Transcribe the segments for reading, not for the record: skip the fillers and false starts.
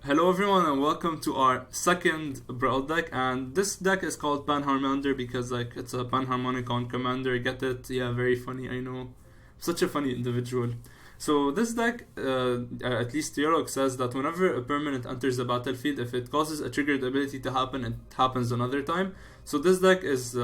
Hello everyone and welcome to our second Brawl deck, and this deck is called PANHARMANDER because it's a panharmonic on commander. Get it? Yeah, very funny, I know. Such a funny individual. So this deck, at least Yarok says that whenever a permanent enters the battlefield, if it causes a triggered ability to happen, it happens another time. So this deck is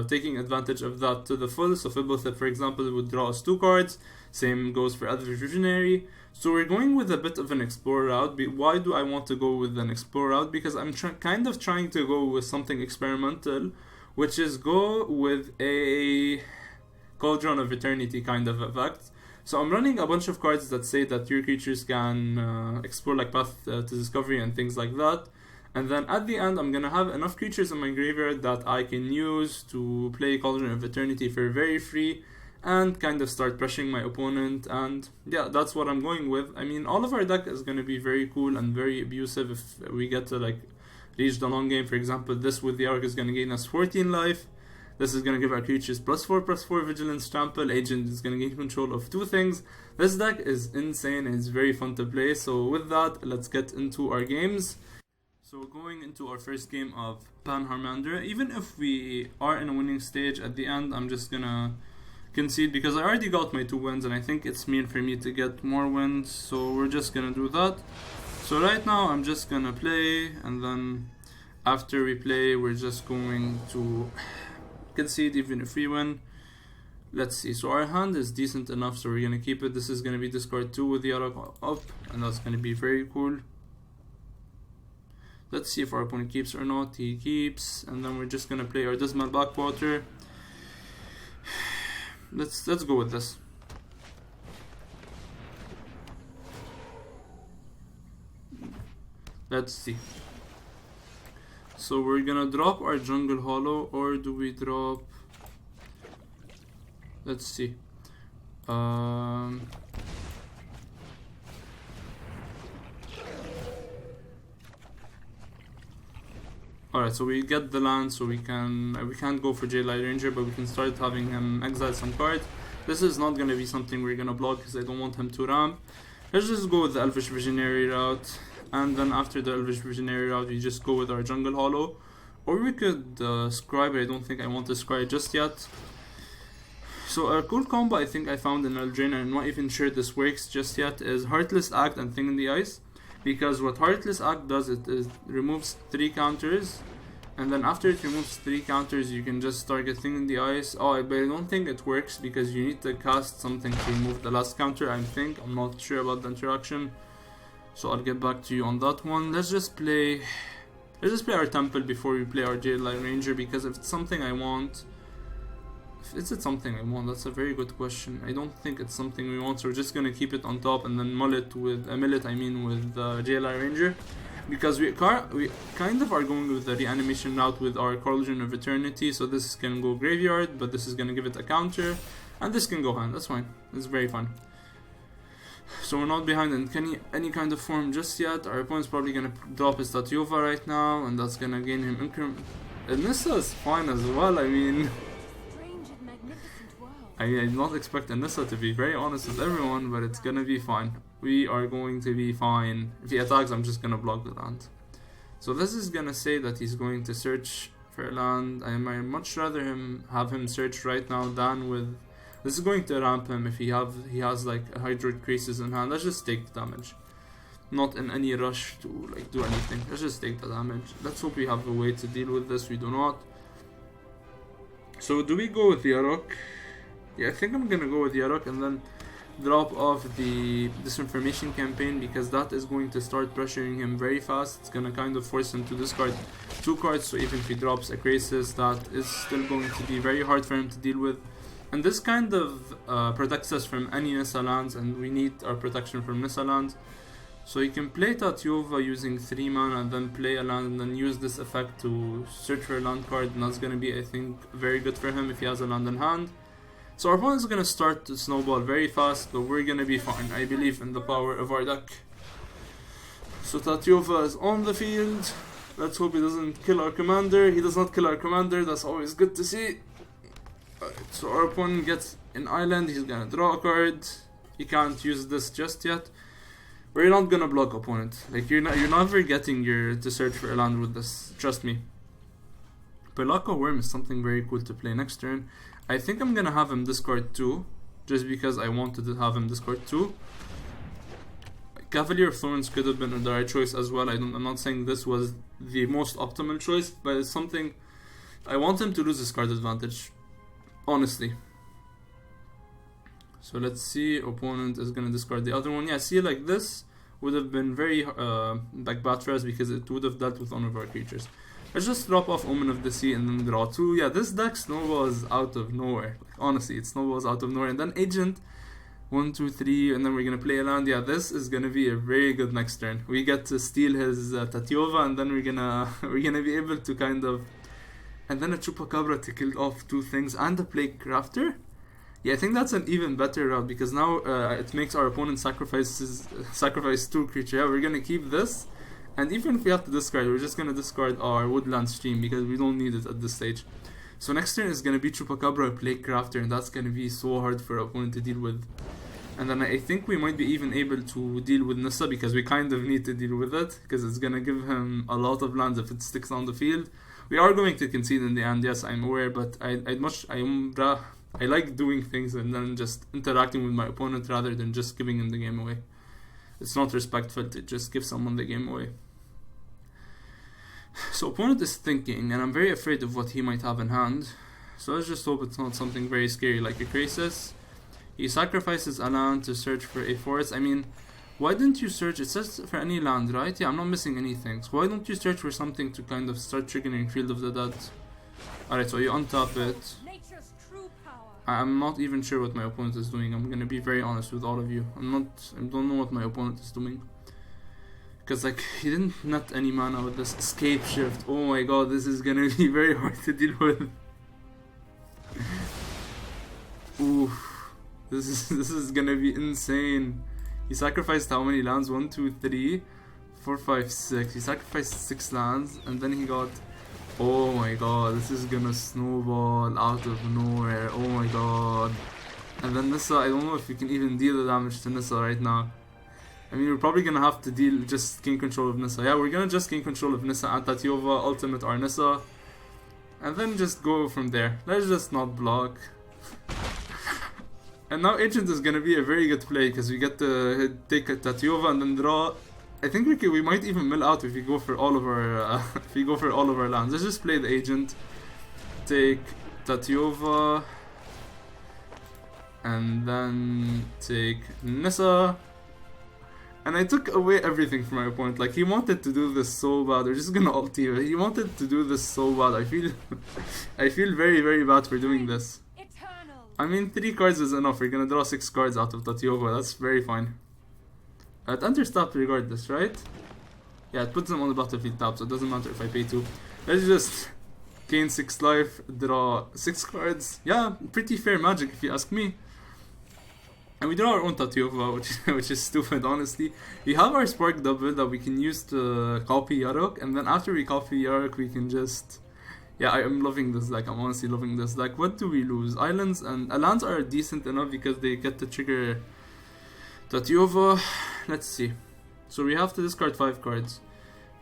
taking advantage of that to the full. So Fibblethip, for example, would draw us 2 cards. Same goes for Elvish Visionary. So we're going with a bit of an Explorer route. Why do I want to go with an Explorer route? Because I'm kind of trying to go with something experimental, which is go with a Cauldron of Eternity kind of effect. So I'm running a bunch of cards that say that your creatures can explore like Path to Discovery and things like that. And then at the end, I'm gonna have enough creatures in my graveyard that I can use to play Cauldron of Eternity for very free and kind of start pressuring my opponent. And yeah, that's what I'm going with. I mean, all of our deck is gonna be very cool and very abusive if we get to like reach the long game. For example, this with the Yarok is gonna gain us 14 life. This is going to give our creatures +4/+4 Vigilance Trample. Agent is going to gain control of 2 things. This deck is insane and it's very fun to play. So with that, let's get into our games. So going into our first game of PANHARMANDER, even if we are in a winning stage at the end, I'm just going to concede because I already got my 2 wins and I think it's mean for me to get more wins. So we're just going to do that. So right now I'm just going to play, and then after we play, we're just going to concede even if we win. Let's see. So our hand is decent enough, so we're gonna keep it. This is gonna be discard 2 with the Yarok up, and that's gonna be very cool. Let's see if our opponent keeps or not. He keeps, and then we're just gonna play our Dismal Backwater. Let's go with this. Let's see. So we're gonna drop our Jungle Hollow, or do we drop... Let's see. Alright, so we get the land, so we can't go for J-Light Ranger, but we can start having him exile some cards. This is not gonna be something we're gonna block because I don't want him to ramp. Let's just go with the Elvish Visionary route. And then after the Elvish Visionary route, we just go with our Jungle Hollow. Or we could Scry, but I don't think I want to Scry just yet. So a cool combo I think I found in Eldraine, and I'm not even sure this works just yet, is Heartless Act and Thing in the Ice. Because what Heartless Act does, it removes 3 counters. And then after it removes 3 counters, you can just target Thing in the Ice. Oh, but I don't think it works because you need to cast something to remove the last counter, I think. I'm not sure about the interaction. So I'll get back to you on that one. Let's just play our Temple before we play our J-Light Ranger, because if it's something I want... Is it something I want? That's a very good question. I don't think it's something we want, so we're just gonna keep it on top and then mill it with J-Light Ranger. Because we kind of are going with the reanimation route with our Cauldron of Eternity, so this can go graveyard, but this is gonna give it a counter. And this can go hand, that's fine. It's very fun. So we're not behind in any kind of form just yet. Our opponent's probably gonna drop his Tatyova right now, and that's gonna gain him increment. And Nissa is fine as well. I mean, I did not expect Nissa to be very honest with everyone, but it's gonna be fine. We are going to be fine. If he attacks, I'm just gonna block the land. So this is gonna say that he's going to search for land. I might much rather have him search right now than with... This is going to ramp him if he has like Hydroid Creases in hand. Let's just take the damage. Not in any rush to like do anything. Let's just take the damage. Let's hope we have a way to deal with this. We do not. So do we go with the Yarok? Yeah, I think I'm gonna go with the Yarok and then drop off the Disinformation Campaign, because that is going to start pressuring him very fast. It's gonna kind of force him to discard 2 cards, so even if he drops a Crisis, that is still going to be very hard for him to deal with. And this kind of protects us from any Nissa lands, and we need our protection from Nissa lands. So you can play Tatyova using 3 mana and then play a land and then use this effect to search for a land card, and that's gonna be, I think, very good for him if he has a land in hand. So our opponent's gonna start to snowball very fast, but we're gonna be fine. I believe in the power of our deck. So Tatyova is on the field. Let's hope he doesn't kill our commander. He does not kill our commander, that's always good to see. So our opponent gets an island, he's gonna draw a card. He can't use this just yet. We're not gonna block opponent. Like you're never getting to search for a land with this. Trust me. Pelaka Worm is something very cool to play next turn. I think I'm gonna have him discard 2, just because I wanted to have him discard 2. Cavalier of Thorns could have been the right choice as well. I'm not saying this was the most optimal choice, but it's something. I want him to lose his card advantage, honestly. So let's see, opponent is gonna discard the other one. Yeah, see, like this would have been very like bad for us because it would have dealt with one of our creatures. Let's just drop off Omen of the Sea and then draw 2. Yeah, this deck snowballs out of nowhere. Like, honestly, it snowballs out of nowhere. And then Agent, 1, 2, 3, and then we're gonna play a land. Yeah, this is gonna be a very good next turn. We get to steal his Tatyova, and then we're gonna be able to kind of, and then a Chupacabra to kill off 2 things and a Plague Crafter. Yeah, I think that's an even better route because now it makes our opponent sacrifice 2 creatures. Yeah, we're gonna keep this, and even if we have to discard, we're just gonna discard our Woodland Stream because we don't need it at this stage. So next turn is gonna be Chupacabra, Plague Crafter, and that's gonna be so hard for our opponent to deal with. And then I think we might be even able to deal with Nissa because we kind of need to deal with it because it's gonna give him a lot of lands if it sticks on the field. We are going to concede in the end, yes, I'm aware, but I like doing things and then just interacting with my opponent rather than just giving him the game away. It's not respectful to just give someone the game away. So opponent is thinking, and I'm very afraid of what he might have in hand. So let's just hope it's not something very scary like a Crisis. He sacrifices a land to search for a forest. I mean, why didn't you search? It says for any land, right? Yeah, I'm not missing anything. So why don't you search for something to kind of start triggering Field of the Dead? Alright, so you untap it. I'm not even sure what my opponent is doing. I'm gonna be very honest with all of you. I don't know what my opponent is doing. Because like, he didn't net any mana with this Escape Shift. Oh my god, this is gonna be very hard to deal with. Oof. This is gonna be insane. He sacrificed how many lands? 1, 2, 3, 4, 5, 6. He sacrificed 6 lands, and then he got. Oh my god, this is gonna snowball out of nowhere. Oh my god. And then Nissa, I don't know if you can even deal the damage to Nissa right now. I mean, we're probably gonna have to just gain control of Nissa. Yeah, we're gonna just gain control of Nissa and Tatyova, ultimate our Nissa. And then just go from there. Let's just not block. And now Agent is gonna be a very good play because we get to take a Tatyova and then draw. I think we might even mill out if we go for all of our lands. Let's just play the Agent, take Tatyova, and then take Nissa. And I took away everything from my opponent. Like, he wanted to do this so bad. We're just gonna ulti. He wanted to do this so bad. I feel very, very bad for doing this. I mean, 3 cards is enough. We're gonna draw 6 cards out of Tatyova. That's very fine. It enters tapped regardless, right? Yeah, it puts them on the battlefield tapped, so it doesn't matter if I pay 2. Let's just gain 6 life, draw 6 cards. Yeah, pretty fair magic if you ask me. And we draw our own Tatyova, which is stupid, honestly. We have our Spark Double that we can use to copy Yarok, and then after we copy Yarok, we can just... Yeah, I am loving this deck. I'm honestly loving this deck. What do we lose? Islands and lands are decent enough because they get to trigger Tatyova. Let's see. So we have to discard 5 cards.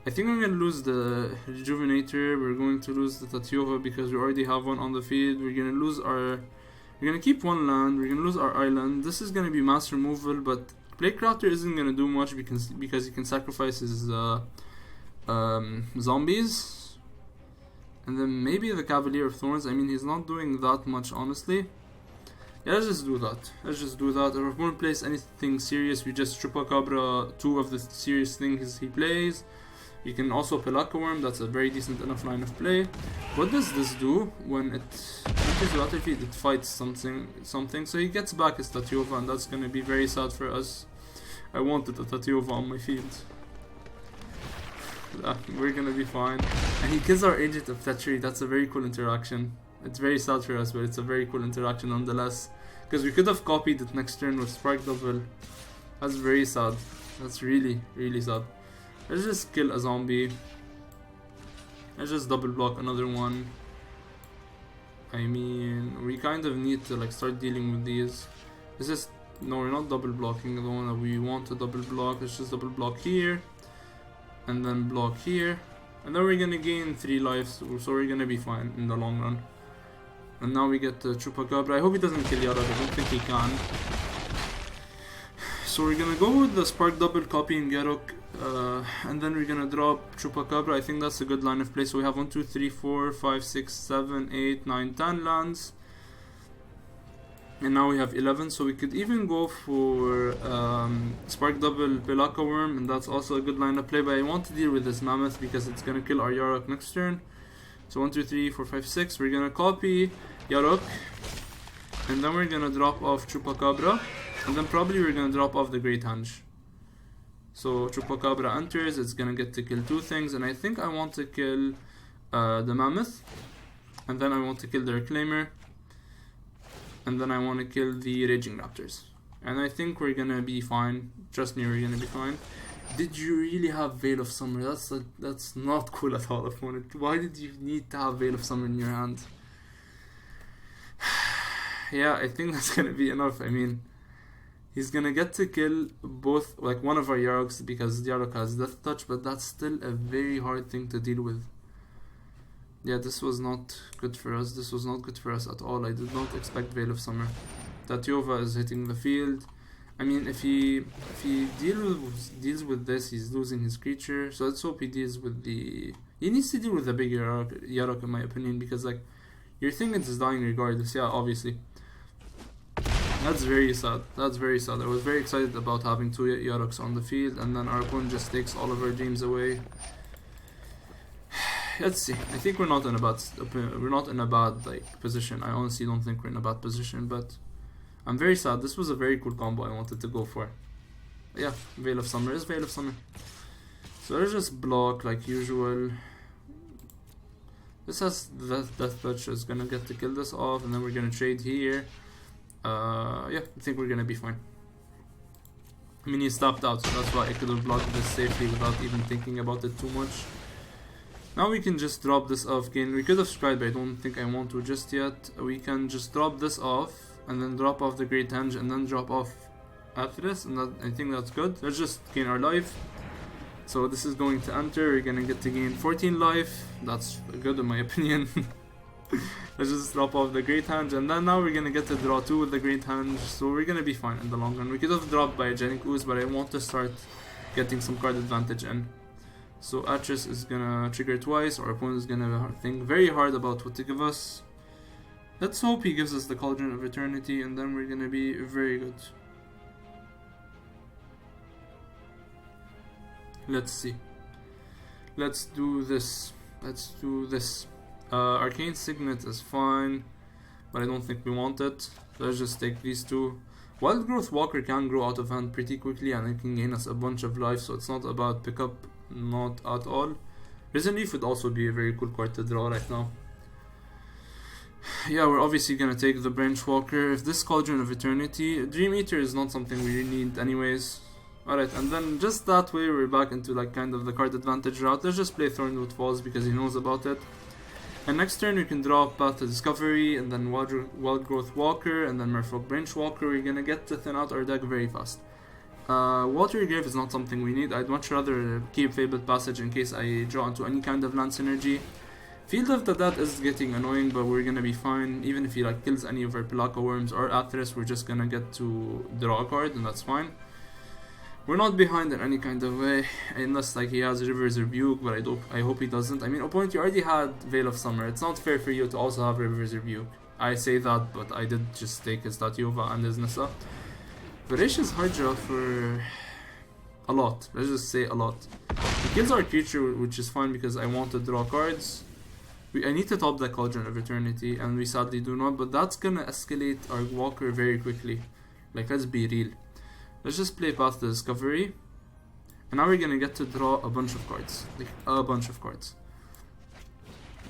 I think I'm gonna lose the Rejuvenator. We're going to lose the Tatyova because we already have one on the field. We're gonna keep 1 land. We're gonna lose our island. This is gonna be mass removal, but Plague Crafter isn't gonna do much because he can sacrifice his zombies. And then maybe the Cavalier of Thorns. I mean, he's not doing that much, honestly. Yeah, let's just do that. If our opponent plays anything serious, we just Chupacabra 2 of the serious things he plays. You can also Pelaka Worm, that's a very decent enough line of play. What does this do? When it enters the battlefield, it fights something. So he gets back his Tatyova, and that's gonna be very sad for us. I wanted a Tatyova on my field. We're gonna be fine. And he kills our Agent of Treachery. That's a very cool interaction. It's very sad for us, but it's a very cool interaction nonetheless. Because we could have copied it next turn with Spark Double. That's very sad. That's really, really sad. Let's just kill a zombie. Let's just double block another one. I mean, we kind of need to like start dealing with these. Let's just No, we're not double blocking the one that we want to double block. Let's just double block here. And then block here. And then we're gonna gain 3 lives, so we're gonna be fine in the long run. And now we get the Chupacabra. I hope he doesn't kill Yarok, I don't think he can. So we're gonna go with the Spark Double, copying Yarok, and then we're gonna drop Chupacabra. I think that's a good line of play. So we have 1, 2, 3, 4, 5, 6, 7, 8, 9, 10 lands. And now we have 11, so we could even go for Spark Double Pelaka Worm, and that's also a good line of play, but I want to deal with this Mammoth because it's gonna kill our Yarok next turn. So 1, 2, 3, 4, 5, 6, we're gonna copy Yarok, and then we're gonna drop off Chupacabra, and then probably we're gonna drop off the Great Henge. So Chupacabra enters, it's gonna get to kill 2 things, and I think I want to kill the Mammoth, and then I want to kill the Reclaimer, and then I want to kill the Raging Raptors. And I think we're gonna be fine. Trust me, we're gonna be fine. Did you really have Veil of Summer? That's not cool at all, opponent. Why did you need to have Veil of Summer in your hand? Yeah, I think that's gonna be enough. I mean, he's gonna get to kill both, like one of our Yaroks, because Yarok has Death Touch, but that's still a very hard thing to deal with. Yeah, this was not good for us. This was not good for us at all. I did not expect Veil of Summer. Tatiova is hitting the field. I mean, if he deals with this, he's losing his creature. So let's hope he deals with the... He needs to deal with the bigger Yarok, in my opinion, because like your thing is dying regardless. Yeah, obviously. That's very sad. That's very sad. I was very excited about having 2 Yaroks on the field, and then our opponent just takes all of our dreams away. Let's see. I think we're not in a bad like position. I honestly don't think we're in a bad position, but I'm very sad. This was a very cool combo I wanted to go for. But yeah, Veil of Summer is Veil of Summer. So let's just block like usual. This has Death Touch, is gonna get to kill this off, and then we're gonna trade here. Yeah, I think we're gonna be fine. I mean, he stopped out, so that's why I could have blocked this safely without even thinking about it too much. Now we can just drop this off again. We could have Scried, but I don't think I want to just yet. We can just drop this off, and then drop off the Great Henge, and then drop off after this, and I think that's good. Let's just gain our life. So this is going to enter. We're gonna get to gain 14 life. That's good in my opinion. Let's just drop off the Great Henge, and then now we're gonna get to draw 2 with the Great Henge, so we're gonna be fine in the long run. We could have dropped Biogenic Ooze, but I want to start getting some card advantage in. So Atris is gonna trigger twice. Our opponent is gonna think very hard about what to give us. Let's hope he gives us the Cauldron of Eternity, and then we're gonna be very good. Let's see. Let's do this. Let's do this. Arcane Signet is fine, but I don't think we want it. Let's just take these 2. Wild Growth Walker can grow out of hand pretty quickly, and it can gain us a bunch of life, so it's not about pickup, not at all. Risen Leaf would also be a very cool card to draw right now. Yeah, we're obviously gonna take the Branch Walker. If this Cauldron of Eternity, Dream Eater is not something we really need anyways. Alright, and then just that way we're back into like kind of the card advantage route. Let's just play Thornwood Falls because he knows about it. And next turn we can draw Path to Discovery, and then Wild Growth Walker, and then Merfolk Branch Walker. We're gonna get to thin out our deck very fast. Watery Grave is not something we need. I'd much rather keep Fabled Passage in case I draw into any kind of land synergy. Field of the Dead is getting annoying, but we're gonna be fine. Even if he like kills any of our Pelaka Worms or Atheris, we're just gonna get to draw a card, and that's fine. We're not behind in any kind of way, unless like he has River's Rebuke, but I hope he doesn't. I mean, opponent, you already had Veil of Summer. It's not fair for you to also have River's Rebuke. I say that, but I did just take his Tatiova and his Nissa. Voracious Hydra for a lot. Let's just say a lot. He kills our creature, which is fine because I want to draw cards. I need to top the Cauldron of Eternity, and we sadly do not, but that's gonna escalate our Walker very quickly. Like, let's be real. Let's just play Path to Discovery, and now we're gonna get to draw a bunch of cards, like a bunch of cards.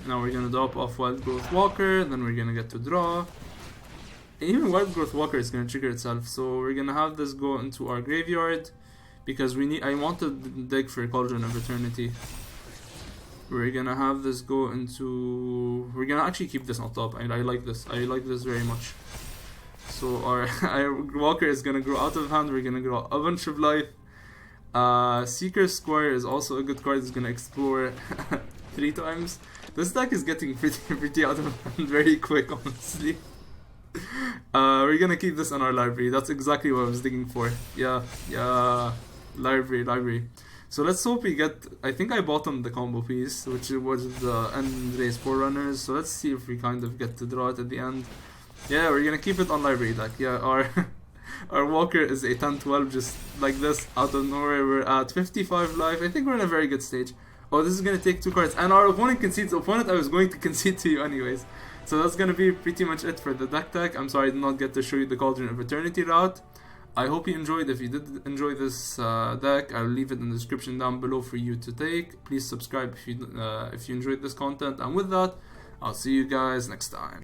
Now we're gonna drop off Wild Growth Walker, then we're gonna get to draw. Even Wild Growth Walker is gonna trigger itself, so we're gonna have this go into our graveyard, because I want to dig for Cauldron of Eternity. We're gonna have this go into... We're gonna actually keep this on top, and I like this very much. So our Walker is gonna grow out of hand. We're gonna grow a bunch of life. Seeker Squire is also a good card. It's gonna explore 3 times. This deck is getting pretty out of hand very quick, honestly. We're gonna keep this in our library. That's exactly what I was digging for. Yeah, library. So let's hope we get. I think I bottomed the combo piece, which was the end race Forerunners. So let's see if we kind of get to draw it at the end. Yeah, we're gonna keep it on library deck. Yeah, our Walker is a 10-12, just like this out of nowhere. We're at 55 life. I think we're in a very good stage. Oh, this is gonna take 2 cards, and our opponent concedes. Opponent, I was going to concede to you anyways. So that's gonna be pretty much it for the deck tech. I'm sorry I did not get to show you the Cauldron of Eternity route. I hope you enjoyed. If you did enjoy this deck, I'll leave it in the description down below for you to take. Please subscribe if you enjoyed this content. And with that, I'll see you guys next time.